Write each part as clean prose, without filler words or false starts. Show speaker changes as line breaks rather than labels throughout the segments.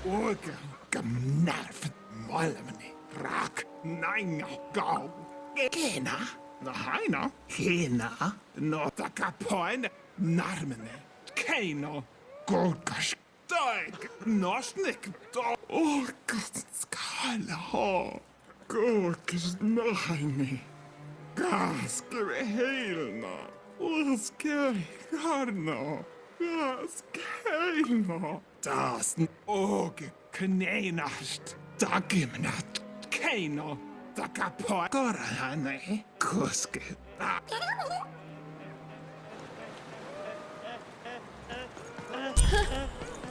Organ gymnerf moelmni rhac naing gaw. Gena? Na haina? Hena? No da capoen narmene. Keino. Gorgash. Dag. Nosnik. Orgas skala ho. Gorgas naini. Gas heilna. Orgas garno. Gas keino. Das oge kneinast. Da gymnat. Keino. Da capoen. Gorahane. Kuske.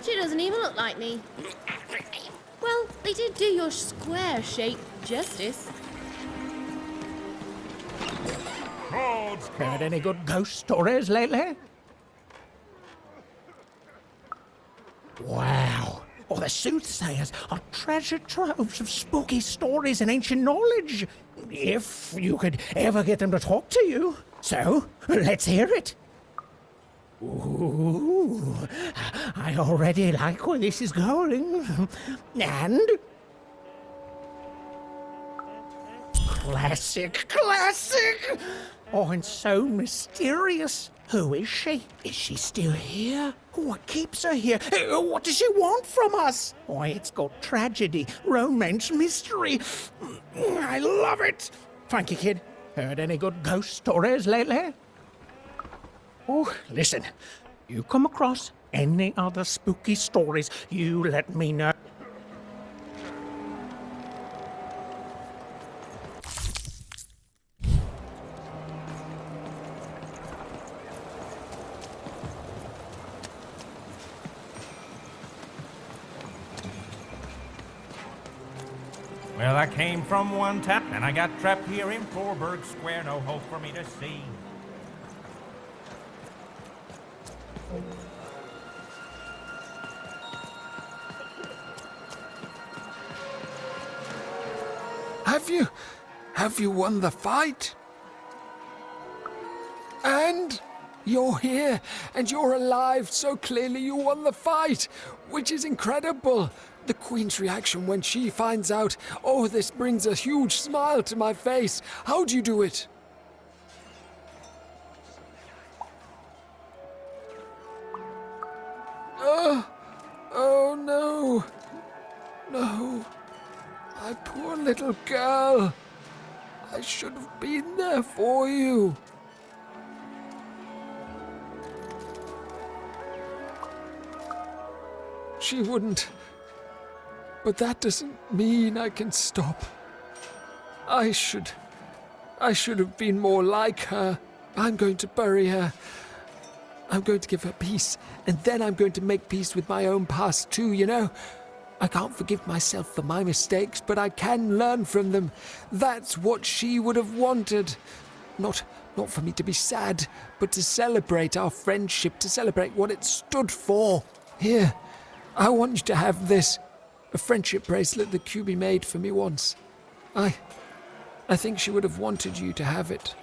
She doesn't even look like me. Well, they did do your square shape justice.
Heard any good ghost stories lately? Wow. Oh, the soothsayers are treasure troves of spooky stories and ancient knowledge. If you could ever get them to talk to you. So, let's hear it. Ooh, I already like where this is going. And... Classic! Oh, and so mysterious. Who is she? Is she still here? What keeps her here? What does she want from us? Why, it's got tragedy, romance, mystery. I love it. Frankie Kid, heard any good ghost stories lately? Oh, listen, you come across any other spooky stories, you let me know.
Well, I came from one town, and I got trapped here in Forberg Square. No hope for me to see.
Have you won the fight? And you're here, and you're alive, so clearly you won the fight, which is incredible. The Queen's reaction when she finds out, oh, this brings a huge smile to my face. How do you do it? Oh no. No. My poor little girl. I should have been there for you. She wouldn't. But that doesn't mean I can stop. I should have been more like her. I'm going to bury her. I'm going to give her peace, and then I'm going to make peace with my own past too, you know? I can't forgive myself for my mistakes, but I can learn from them. That's what she would have wanted. Not for me to be sad, but to celebrate our friendship, to celebrate what it stood for. Here, I want you to have this. A friendship bracelet that QB made for me once. I think she would have wanted you to have it.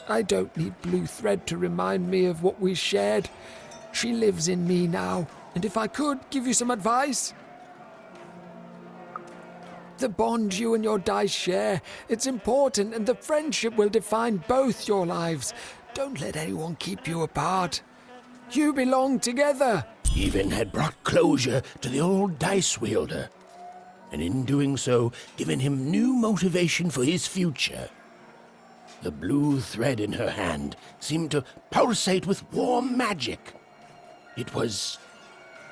I don't need blue thread to remind me of what we shared. She lives in me now, and if I could give you some advice... The bond you and your dice share, it's important, and the friendship will define both your lives. Don't let anyone keep you apart. You belong together.
Even had brought closure to the old dice wielder, and in doing so, given him new motivation for his future. The blue thread in her hand seemed to pulsate with warm magic. It was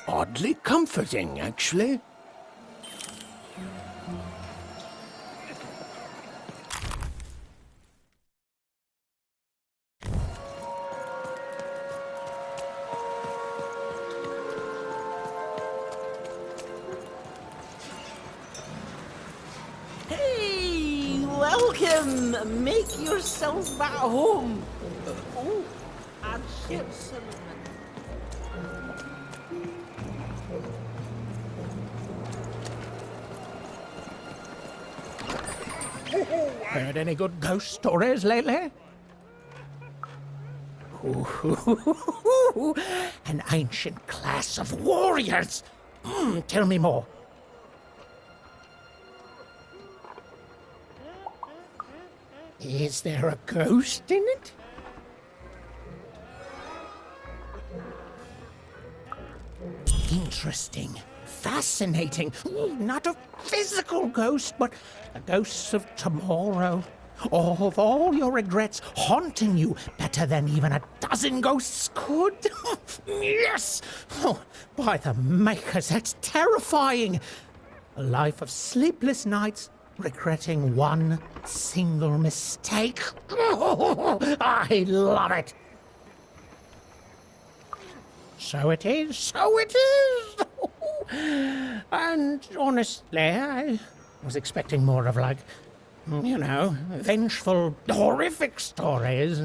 oddly comforting, actually.
Welcome! Make yourself at home. Oh, and share cinnamon.
Heard any good ghost stories lately? Ooh, an ancient class of warriors. Tell me more. Is there a ghost in it? Interesting. Fascinating. Not a physical ghost, but the ghosts of tomorrow. Of all your regrets haunting you better than even a dozen ghosts could. Yes! Oh, by the makers, that's terrifying. A life of sleepless nights, regretting one single mistake. I love it. So it is, so it is. And honestly, I was expecting more of like, you know, vengeful, horrific stories.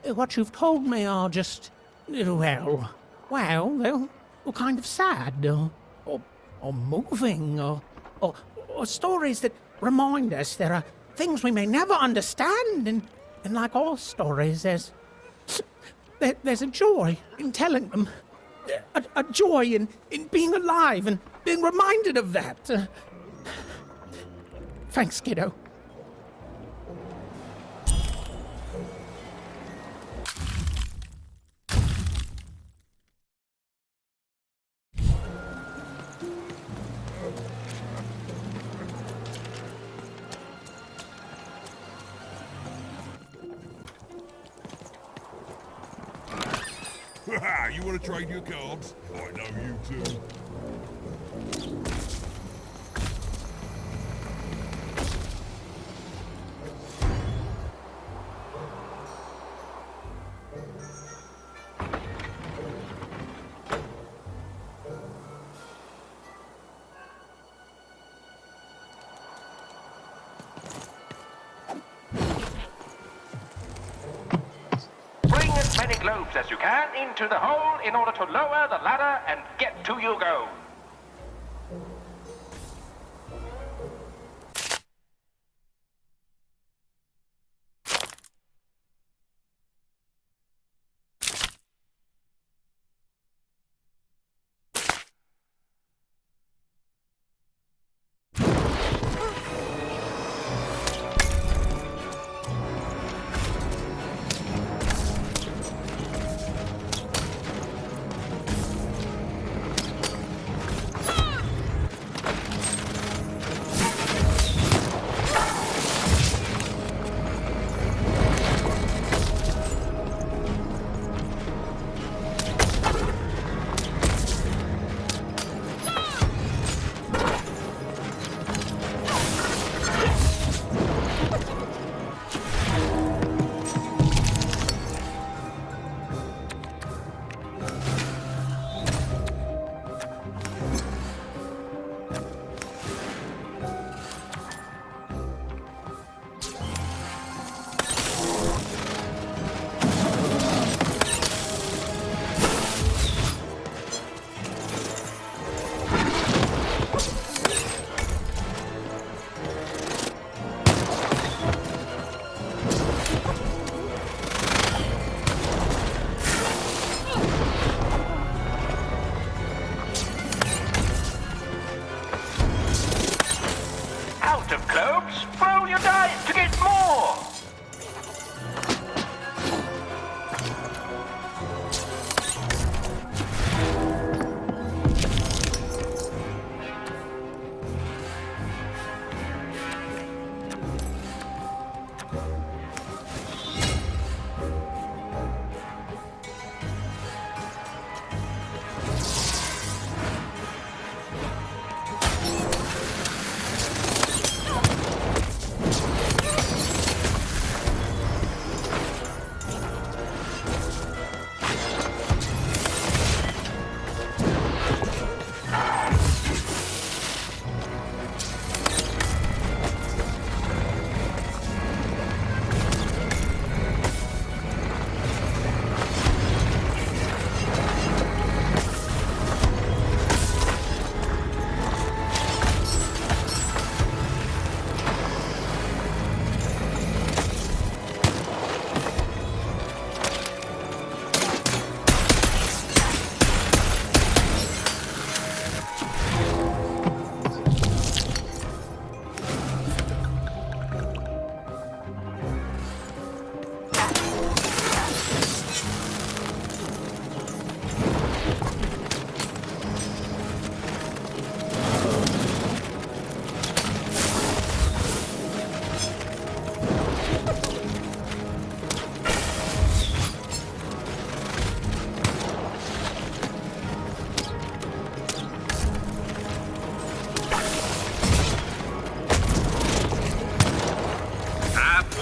What you've told me are just, well, they're kind of sad, or moving, or stories that remind us there are things we may never understand, and like all stories, there's a joy in telling them, a joy in being alive and being reminded of that. Thanks, kiddo.
You want to trade your cards? I know you too.
As many globes as you can into the hole in order to lower the ladder and get to your goal. Of globes, roll your dice to get more!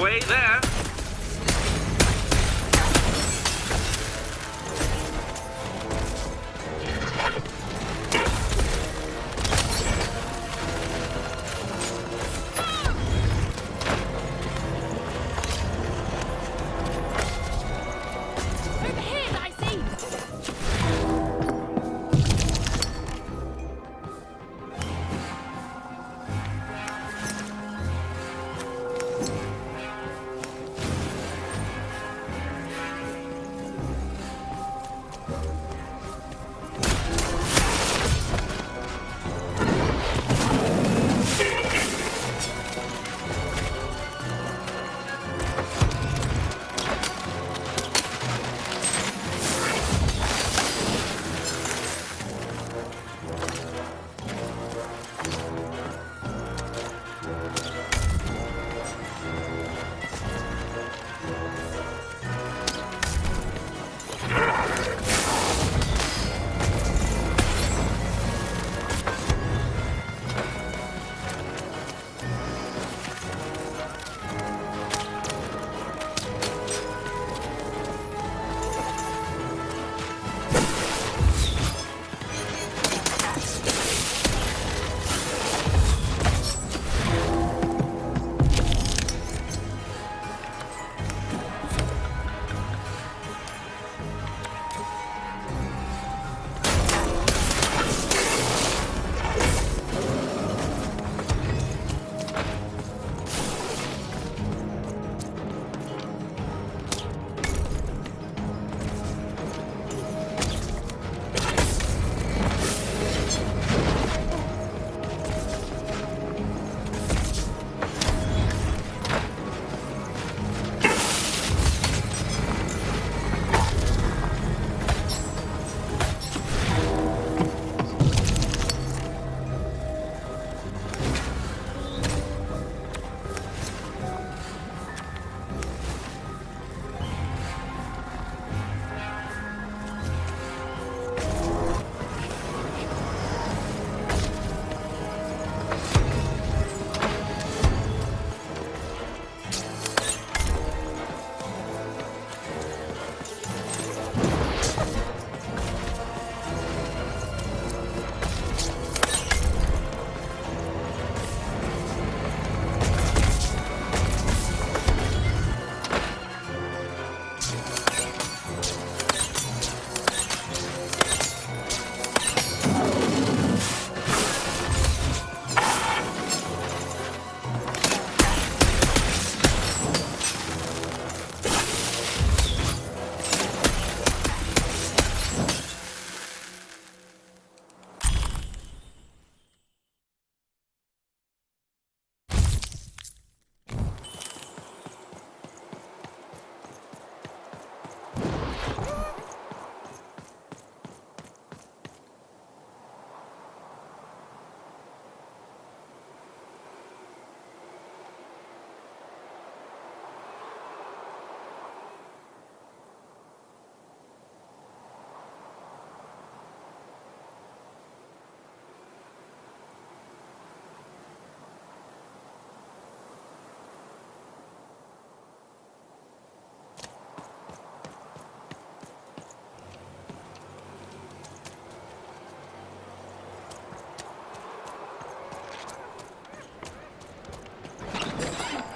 halfway there.
Overhead, I see.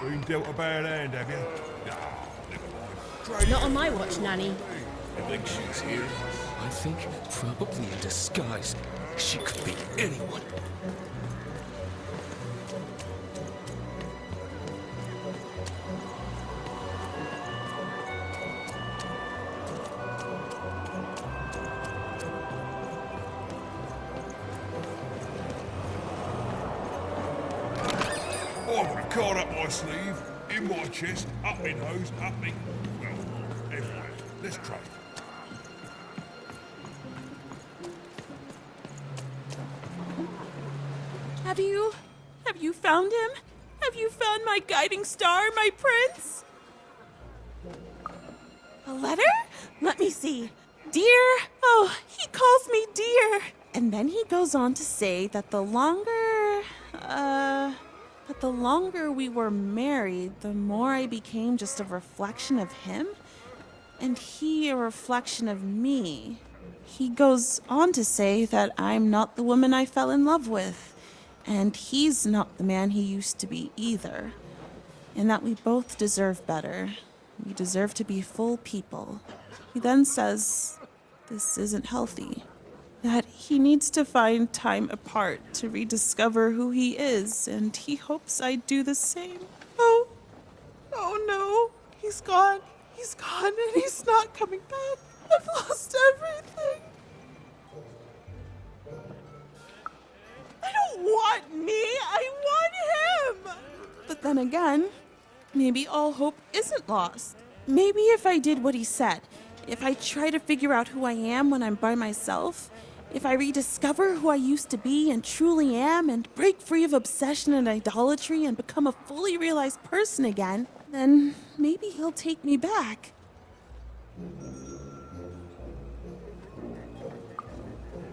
Been dealt a bad hand, have you? Ah, never mind.
Not on my watch, Nanny.
You think she's here?
I think probably in disguise. She could be anyone.
I've got a card up my sleeve, in my chest, up my nose, up me. Well, everywhere. Let's trade.
Have you found him? Have you found my guiding star, my prince? A letter? Let me see. Dear, oh, he calls me dear. And then he goes on to say that the But the longer we were married, the more I became just a reflection of him, and he a reflection of me. He goes on to say that I'm not the woman I fell in love with, and he's not the man he used to be either, and that we both deserve better. We deserve to be full people. He then says this isn't healthy, that he needs to find time apart to rediscover who he is, and he hopes I do the same. Oh no, he's gone, and he's not coming back. I've lost everything. I don't want me, I want him! But then again, maybe all hope isn't lost. Maybe if I did what he said, if I try to figure out who I am when I'm by myself, if I rediscover who I used to be and truly am and break free of obsession and idolatry and become a fully realized person again, then maybe he'll take me back.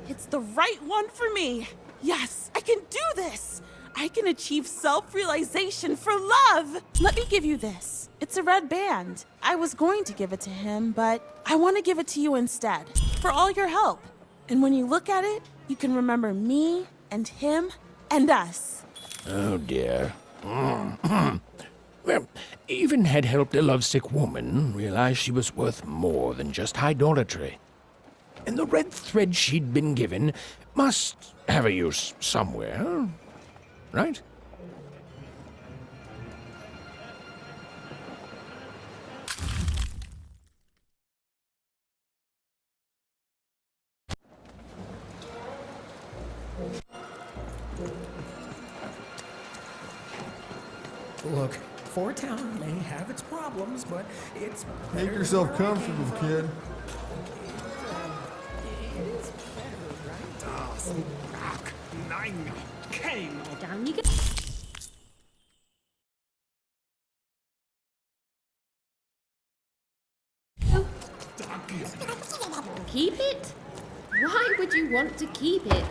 It's the right one for me. Yes, I can do this. I can achieve self-realization for love. Let me give you this. It's a red band. I was going to give it to him, but I want to give it to you instead, for all your help. And when you look at it, you can remember me and him and us.
Oh dear. Well, even had helped a lovesick woman realize she was worth more than just idolatry. And the red thread she'd been given must have a use somewhere, right?
Look, Fort Town may have its problems, but it's
Make
better
yourself
than
comfortable, kid.
It is better, right?
Das Rack. Nein. Kein.
Down you go. Keep it? Why would you want to keep it?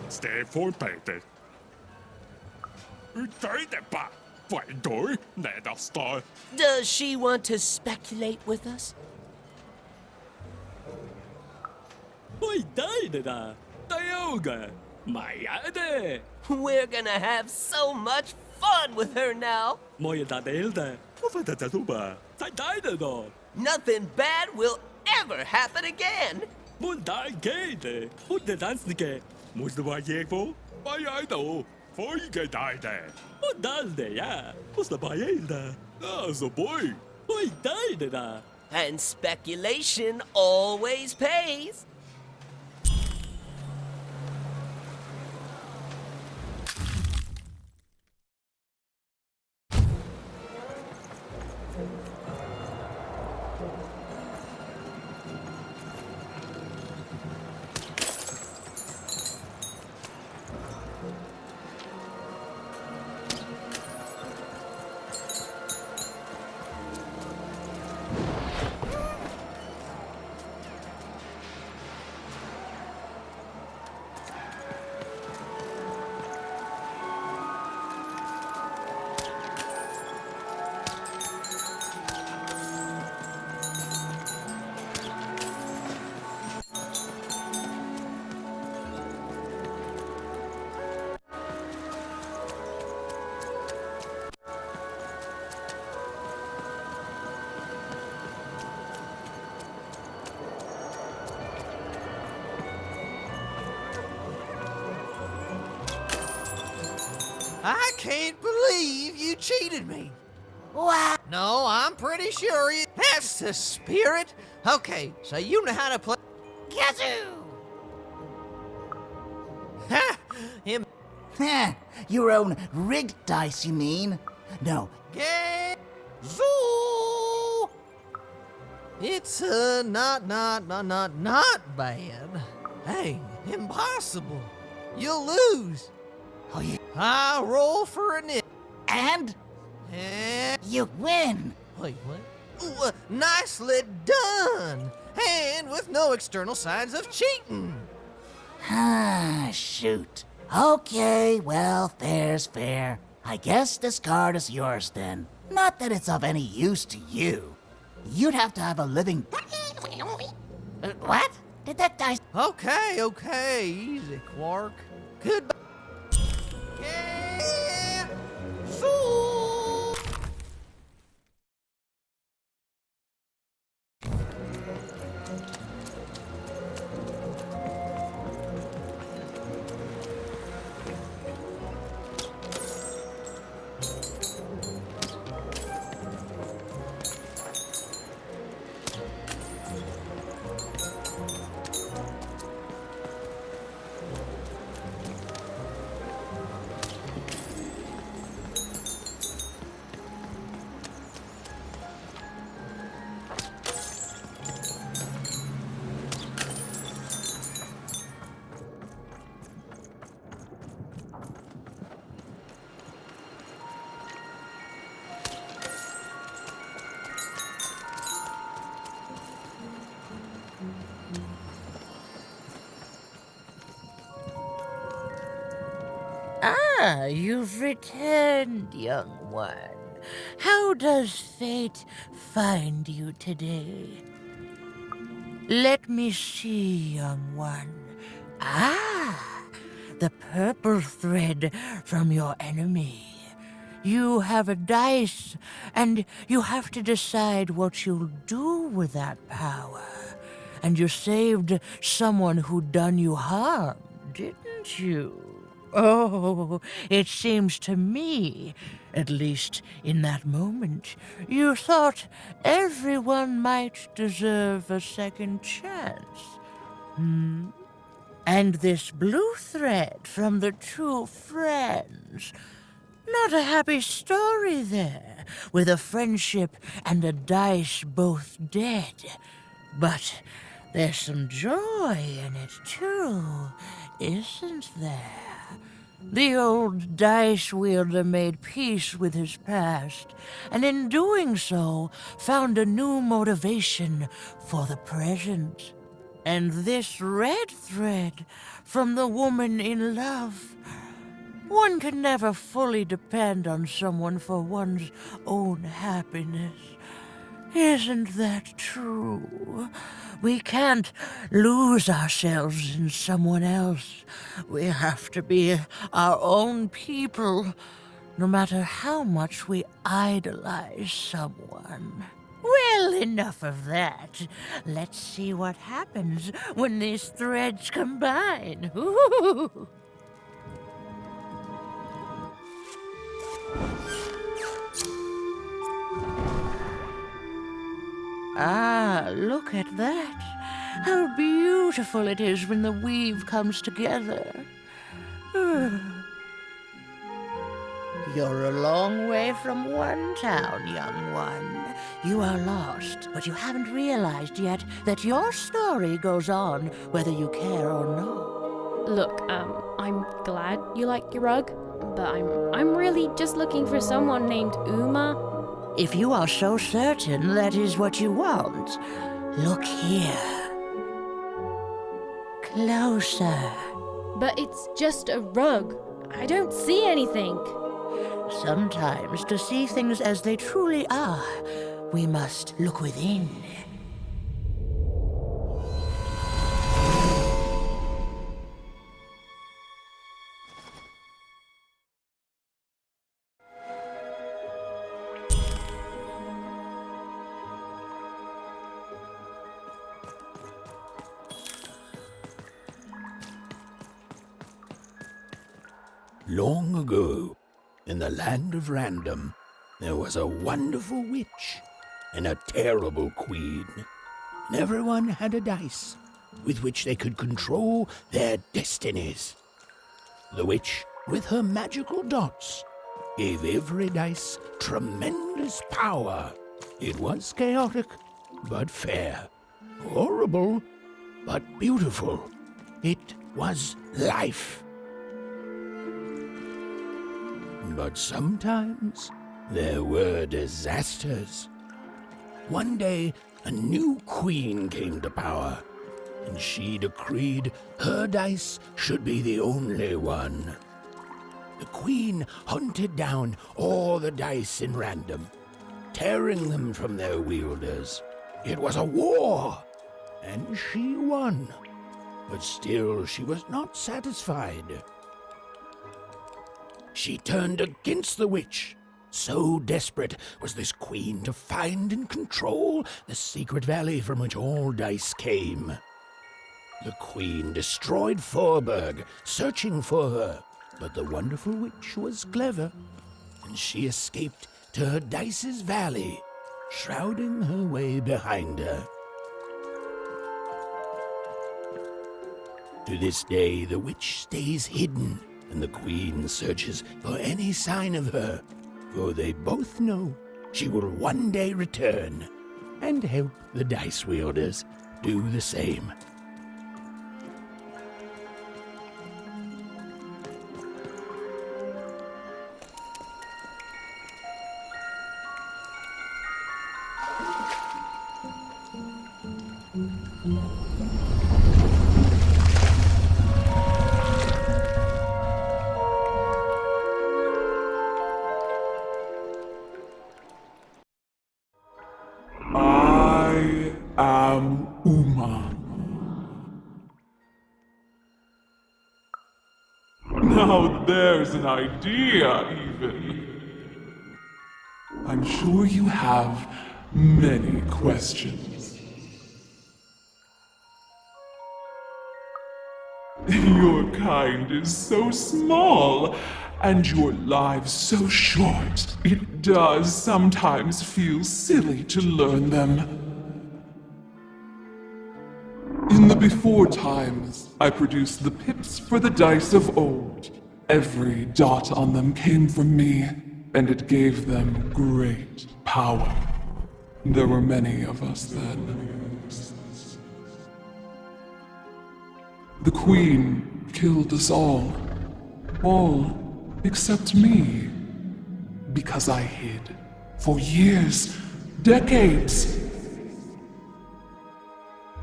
Stay for Peter. Utøydepa. Feindor. Nederstar.
Does she want to speculate with us? We're gonna have so much fun with her now. Nothing bad will ever happen again.
Forgedeide.
And speculation always pays.
I can't believe you cheated me. What? No, I'm pretty sure you... That's the spirit. Okay, so you know how to play... Yazoo! Ha! Him...
Your own rigged dice, you mean?
No.
Get zoo. It's not bad. Hey, impossible. You'll lose.
Oh, yeah.
I roll for a nip.
And you win.
Wait, what? Ooh, nicely done. And with no external signs of cheating.
Ah, shoot. Okay, well, fair's fair. I guess this card is yours then. Not that it's of any use to you. You'd have to have a living... What? Did that dice...
Okay, easy, Quark. Goodbye. Yeah. Zoo.
Ah, you've returned, young one. How does fate find you today? Let me see, young one. Ah, the purple thread from your enemy. You have a dice, and you have to decide what you'll do with that power. And you saved someone who'd done you harm, didn't you? Oh, it seems to me, at least in that moment, you thought everyone might deserve a second chance. And this blue thread from the two friends. Not a happy story there, with a friendship and a dice both dead. But there's some joy in it, too, isn't there? The old dice wielder made peace with his past, and in doing so, found a new motivation for the present. And this red thread from the woman in love. One can never fully depend on someone for one's own happiness. Isn't that true? We can't lose ourselves in someone else. We have to be our own people, no matter how much we idolize someone. Well, enough of that. Let's see what happens when these threads combine. Ooh. Ah, look at that. How beautiful it is when the weave comes together. You're a long way from one town, young one. You are lost, but you haven't realized yet that your story goes on whether you care or not.
Look, I'm glad you like your rug, but I'm really just looking for someone named Uma.
If you are so certain that is what you want, look here. Closer.
But it's just a rug. I don't see anything.
Sometimes, to see things as they truly are, we must look within.
Long ago, in the land of Random, there was a wonderful witch and a terrible queen. And everyone had a dice with which they could control their destinies. The witch, with her magical dots, gave every dice tremendous power. It was chaotic, but fair. Horrible, but beautiful. It was life. But sometimes there were disasters. One day, a new queen came to power, and she decreed her dice should be the only one. The queen hunted down all the dice in random, tearing them from their wielders. It was a war, and she won. But still she was not satisfied. She turned against the witch. So desperate was this queen to find and control the secret valley from which all dice came. The queen destroyed Forberg, searching for her, but the wonderful witch was clever, and she escaped to her dice's valley, shrouding her way behind her. To this day, the witch stays hidden, and the queen searches for any sign of her, for they both know she will one day return and help the dice wielders do the same.
I am Uma. Now there's an idea, even. I'm sure you have many questions. Your kind is so small, and your lives so short. It does sometimes feel silly to learn them. In the before times, I produced the pips for the dice of old. Every dot on them came from me, and it gave them great power. There were many of us then. The Queen killed us all except me, because I hid for years, decades.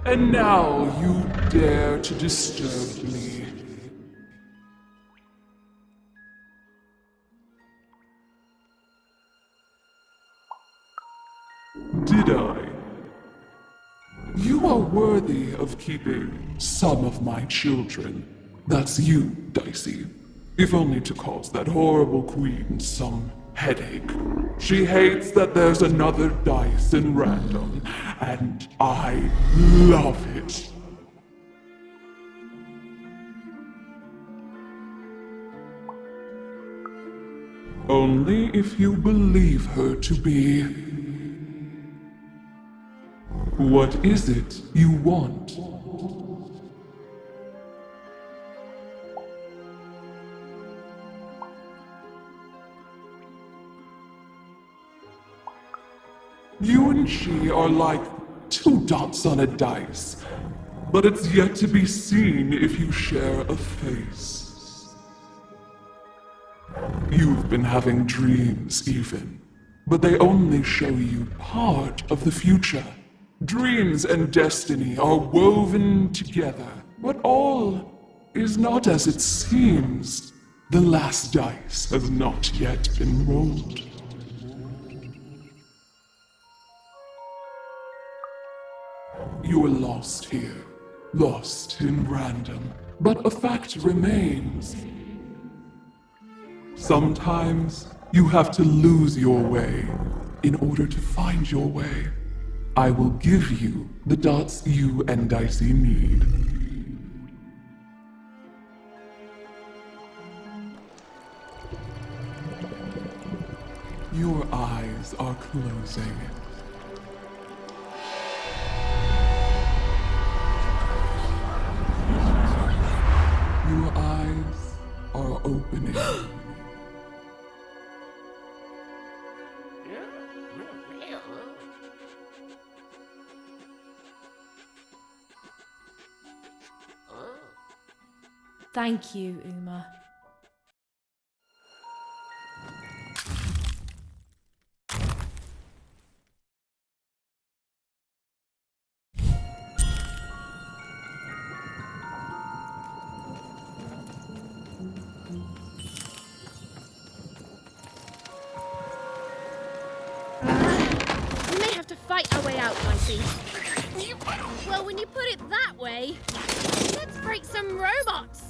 And now you dare to disturb me. Did I? You are worthy of keeping some of my children. That's you, Dicey. If only to cause that horrible queen some headache. She hates that there's another dice in random, and I love it. Only if you believe her to be. What is it you want? You and she are like two dots on a dice, but it's yet to be seen if you share a face. You've been having dreams, even, but they only show you part of the future. Dreams and destiny are woven together, but all is not as it seems. The last dice has not yet been rolled. You are lost here, lost in random, but a fact remains. Sometimes you have to lose your way in order to find your way. I will give you the dots you and Dicey need. Your eyes are closing. Your eyes are opening.
Thank you, Uma. We may have to fight our way out, Dicey. Well, when you put it that way, let's break some robots.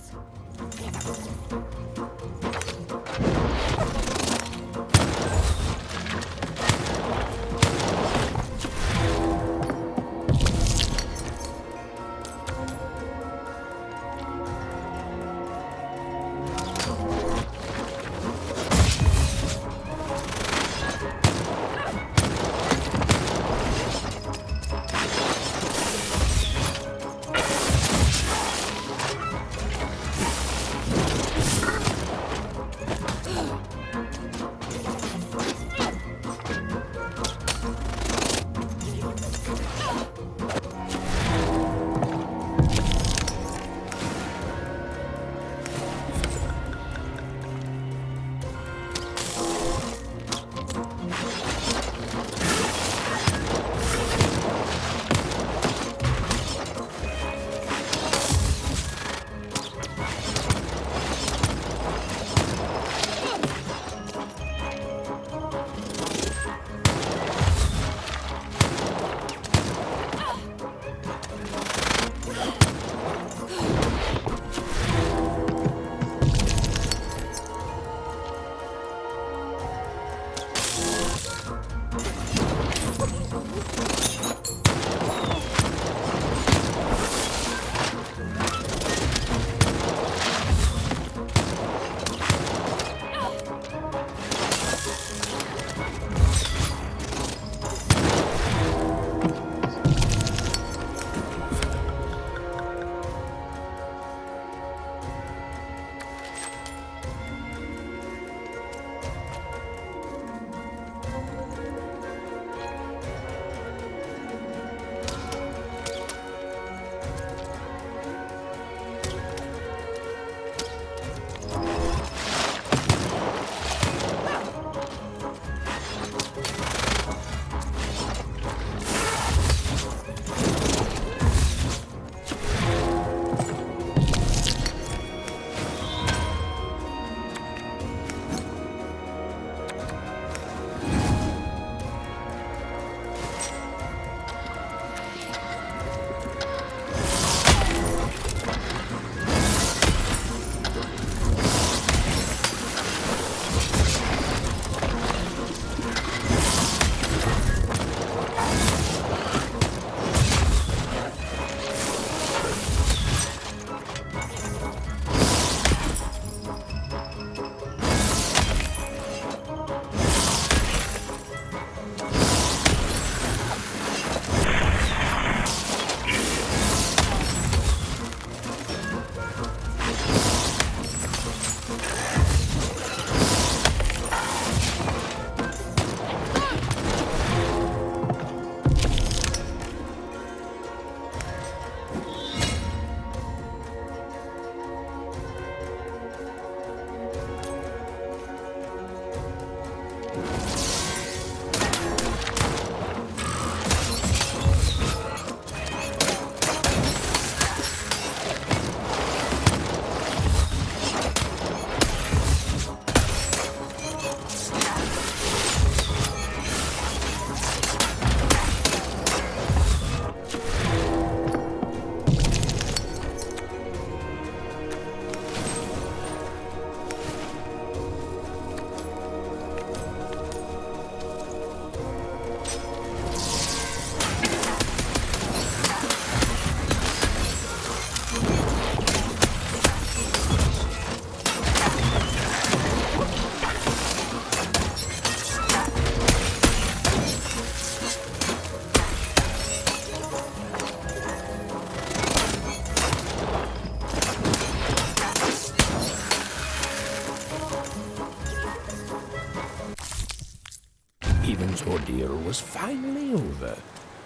Evan's ordeal was finally over.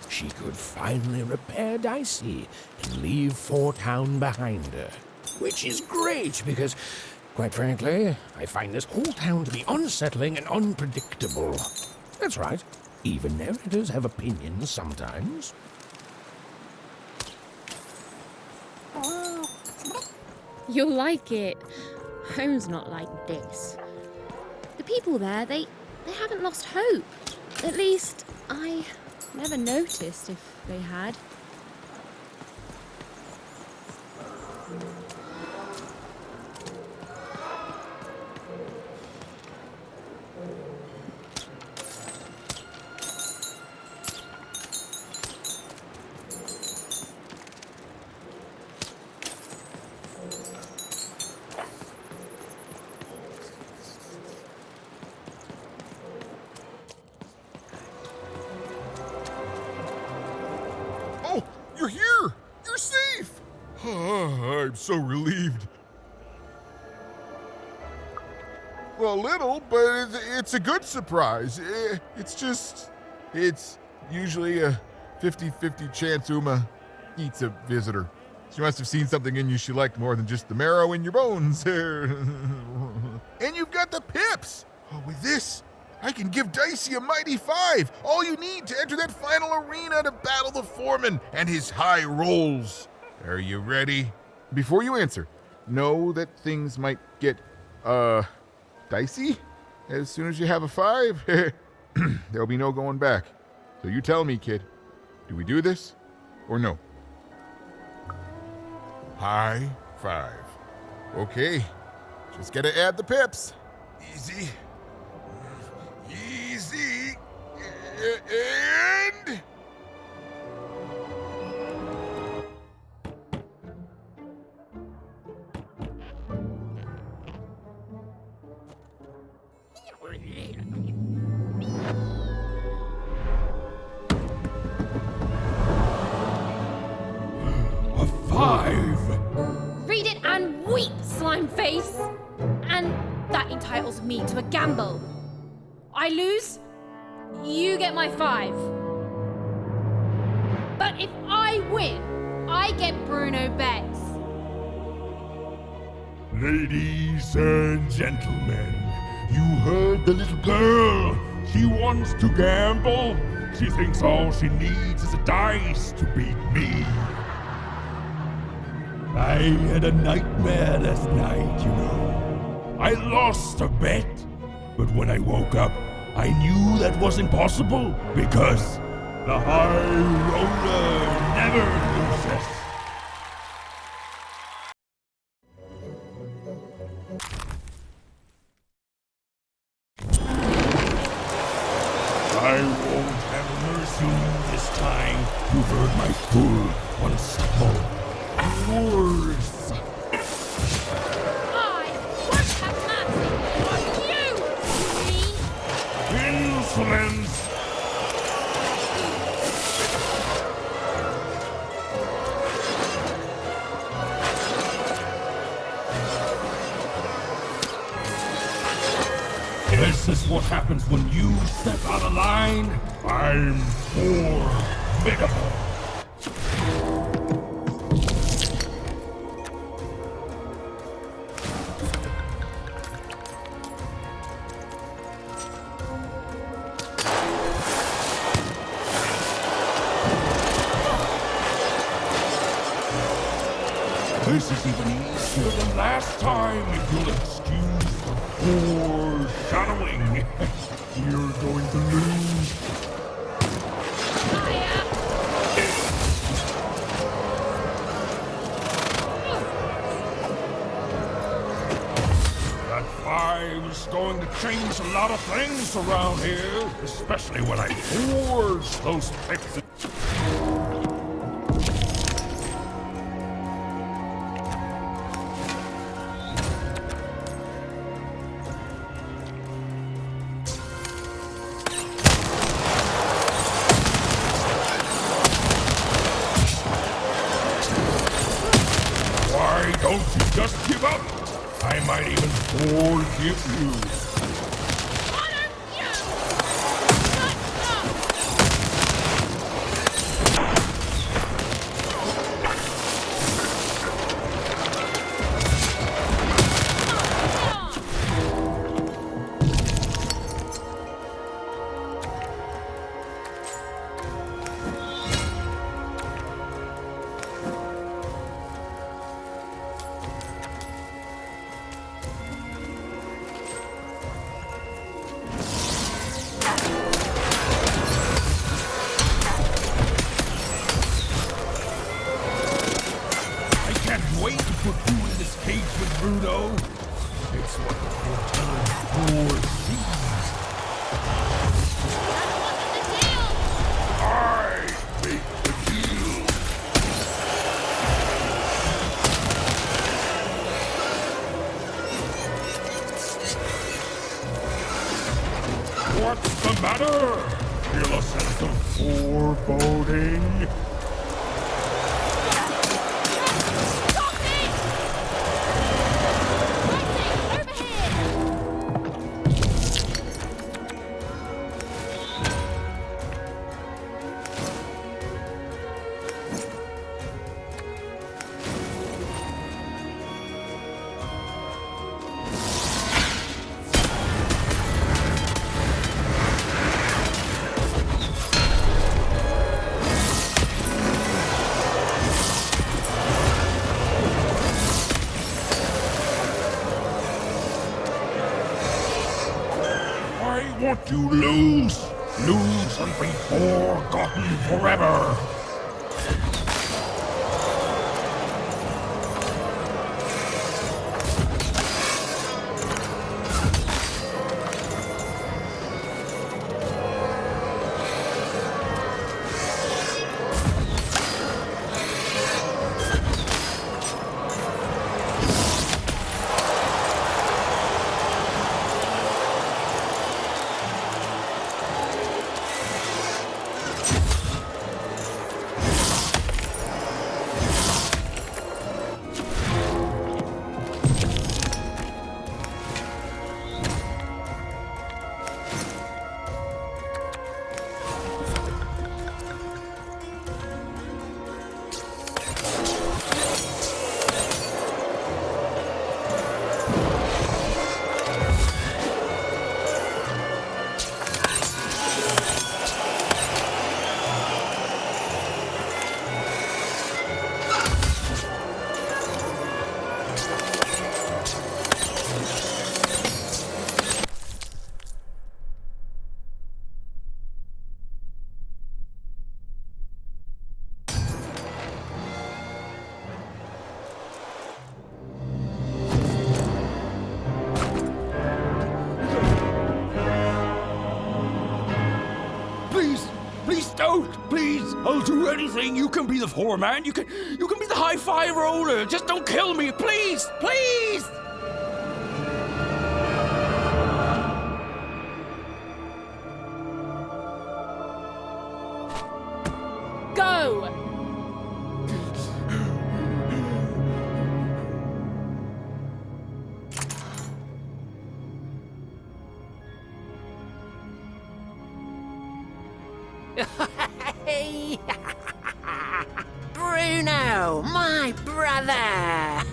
She could finally repair Dicey and leave Fort Town behind her. Which is great because, quite frankly, I find this whole town to be unsettling and unpredictable. That's right. Even narrators have opinions sometimes.
You'll like it. Home's not like this. The people there, they haven't lost hope. At least, I never noticed if they had.
You're here! You're safe! I'm so relieved. Well, a little, but it's a good surprise. It's usually a 50-50 chance Uma eats a visitor. She must have seen something in you she liked more than just the marrow in your bones. And you've got the pips! Oh, with this, I can give Dicey a mighty 5. All you need to enter that final arena to battle the foreman and his high rolls. Are you ready? Before you answer, know that things might get, dicey as soon as you have a 5. There'll be no going back. So you tell me, kid. Do we do this or no? High 5. Okay. Just gotta add the pips. Easy. Easy. And...
A 5!
Read it and weep, slime face! And that entitles me to a gamble. I lose, you get my 5. But if I win, I get Bruno Betts.
Ladies and gentlemen, you heard the little girl. She wants to gamble. She thinks all she needs is a dice to beat me. I had a nightmare last night, you know. I lost a bet, but when I woke up, I knew that was impossible because the high roller never loses. I won't have mercy on you this time. You've heard my full, unstoppable words.
I won't have mercy on you,
Insolence! This is what happens when you step out of line. I'm formidable. This is even easier than last time, if you'll excuse the foreshadowing. You're going to lose. That 5 is going to change a lot of things around here, especially when I forge those pips. Why don't you just give up? I might even forgive you. matter? Feel a sense of foreboding? I want you lose and be forgotten forever. Please don't! Please! I'll do anything. You can be the foreman. You can be the high-fi roller. Just don't kill me, please! Please!
Go!
Hey! Bruno, my brother!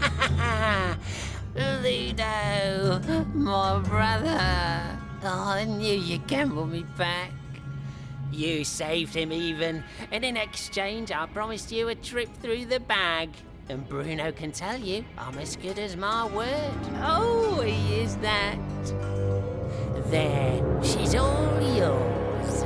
Ludo, my brother! Oh, I knew you'd gamble me back. You saved him even, and in exchange I promised you a trip through the bag. And Bruno can tell you I'm as good as my word. Oh, he is that. There, she's all yours.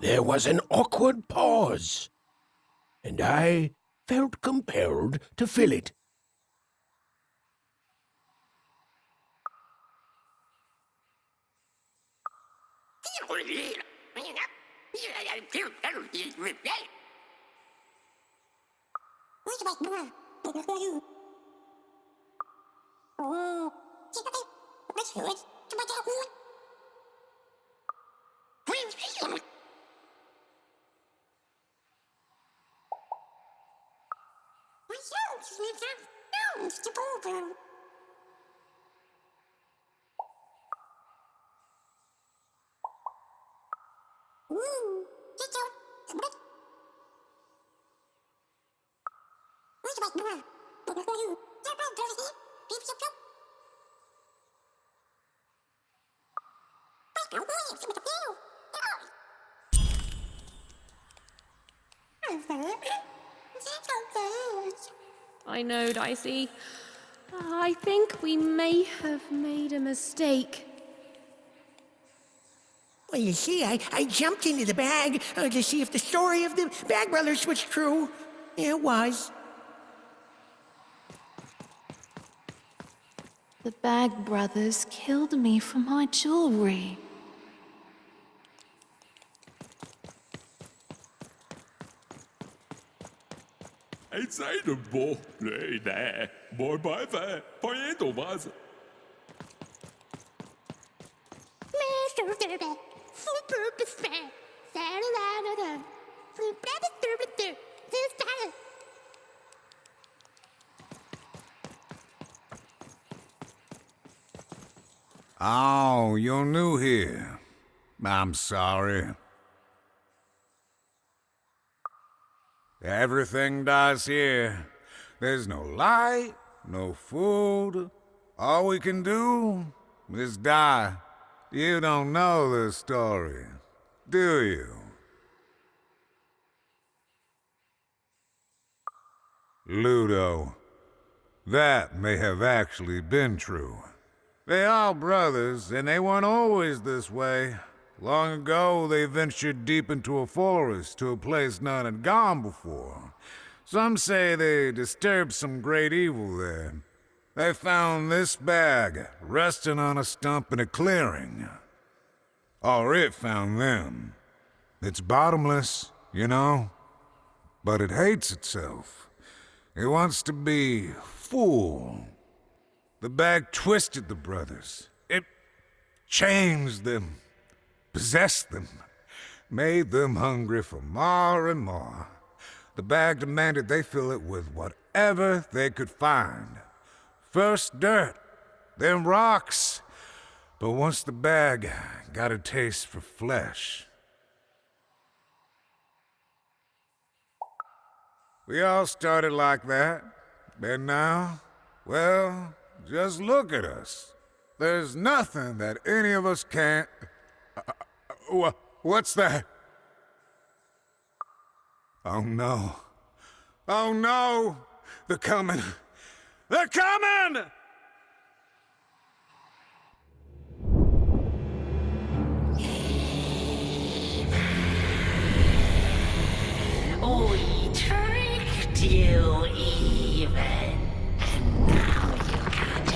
There was an awkward pause, and I felt compelled to fill it.
I know, Dicey. I think we may have made a mistake.
Well, you see, I jumped into the bag to see if the story of the Bag Brothers was true. It was.
The Bag Brothers killed me for my jewelry.
Ein Seidenbuch, blöde. Moin bei wer? Pojedo was?
Oh, you're new here. I'm sorry. Everything dies here. There's no light, no food. All we can do is die. You don't know the story, do you? Ludo, that may have actually been true. They are brothers, and they weren't always this way. Long ago, they ventured deep into a forest to a place none had gone before. Some say they disturbed some great evil there. They found this bag resting on a stump in a clearing. Or it found them. It's bottomless, you know, but it hates itself. It wants to be full. The bag twisted the brothers. It changed them, possessed them, made them hungry for more and more. The bag demanded they fill it with whatever they could find. First dirt, then rocks. But once the bag got a taste for flesh, we all started like that. And now, well, just look at us. There's nothing that any of us can't... what's that? Oh no. Oh no! They're coming! They're coming!
We tricked you even. And now you can't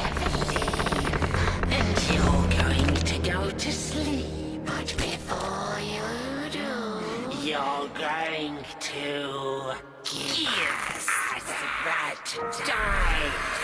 leave. And you're going to go to sleep. But before you do, you're going to give us that dice.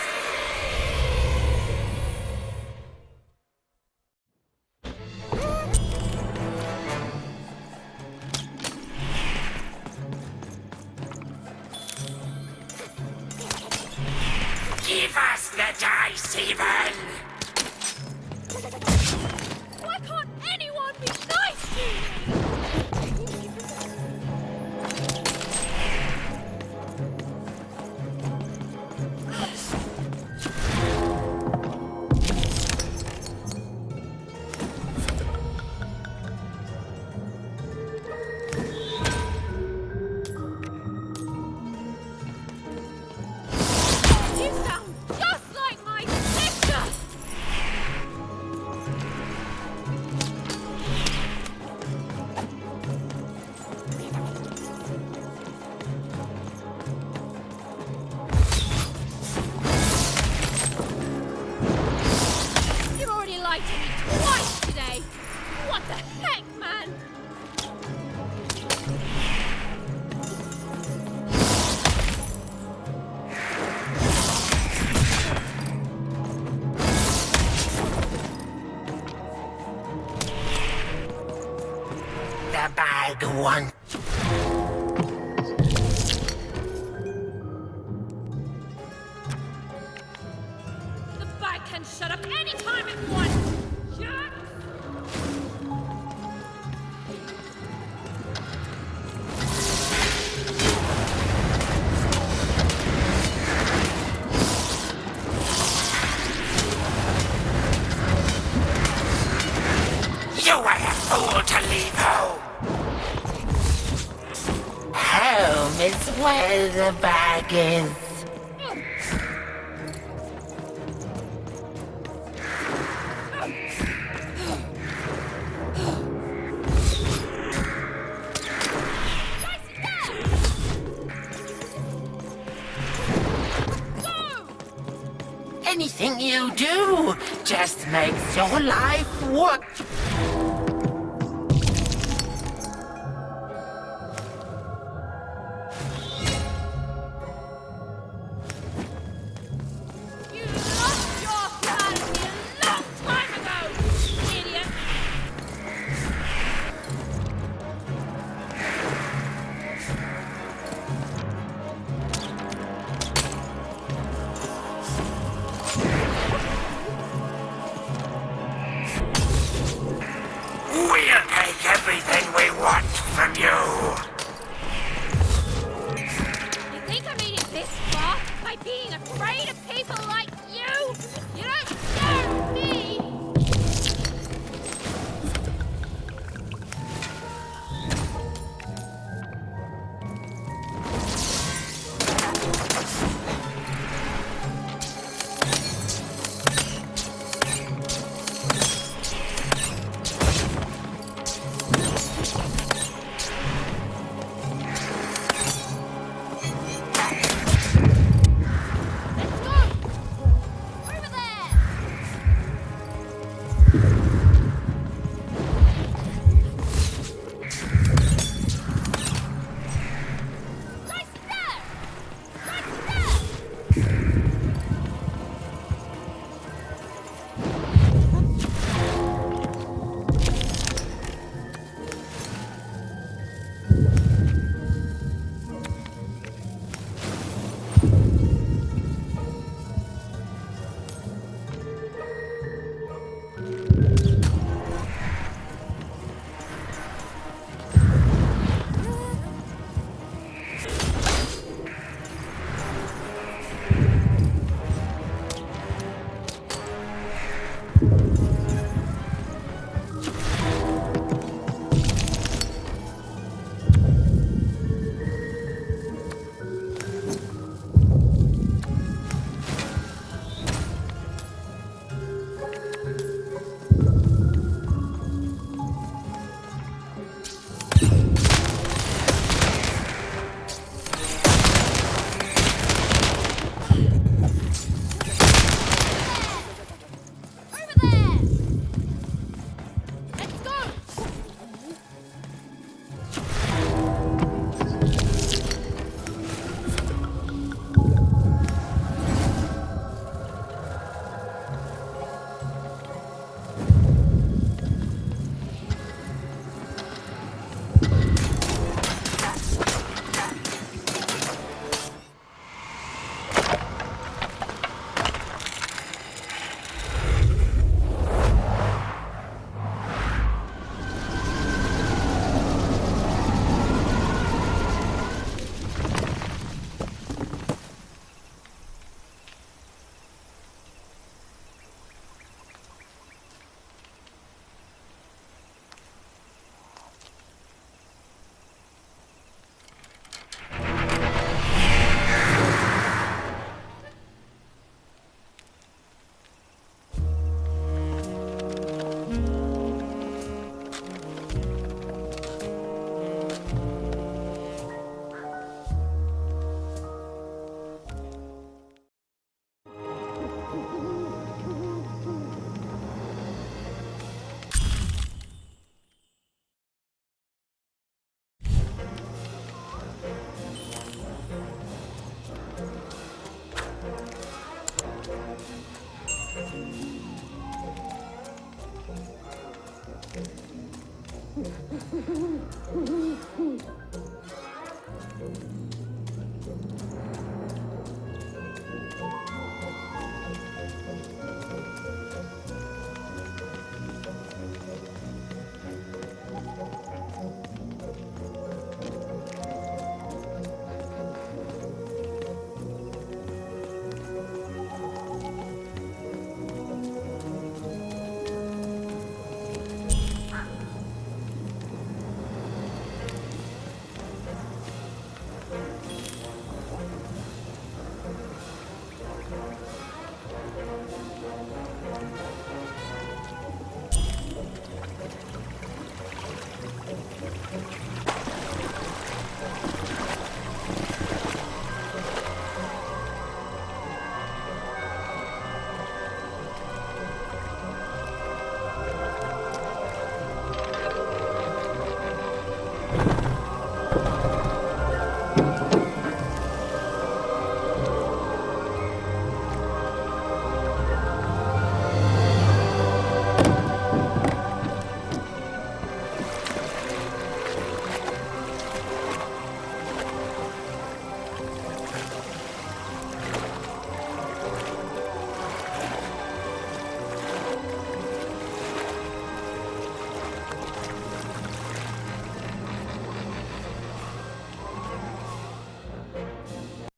Give us the dice, even!
Why can't anyone be nice to me? You sound just like my sister! You've already lied to me twice today! What the heck, man?
The bag won.
The bag can shut up any time it wants! Jerk!
You were a fool to leave home. home is where the bag is. Anything you do just makes your life worth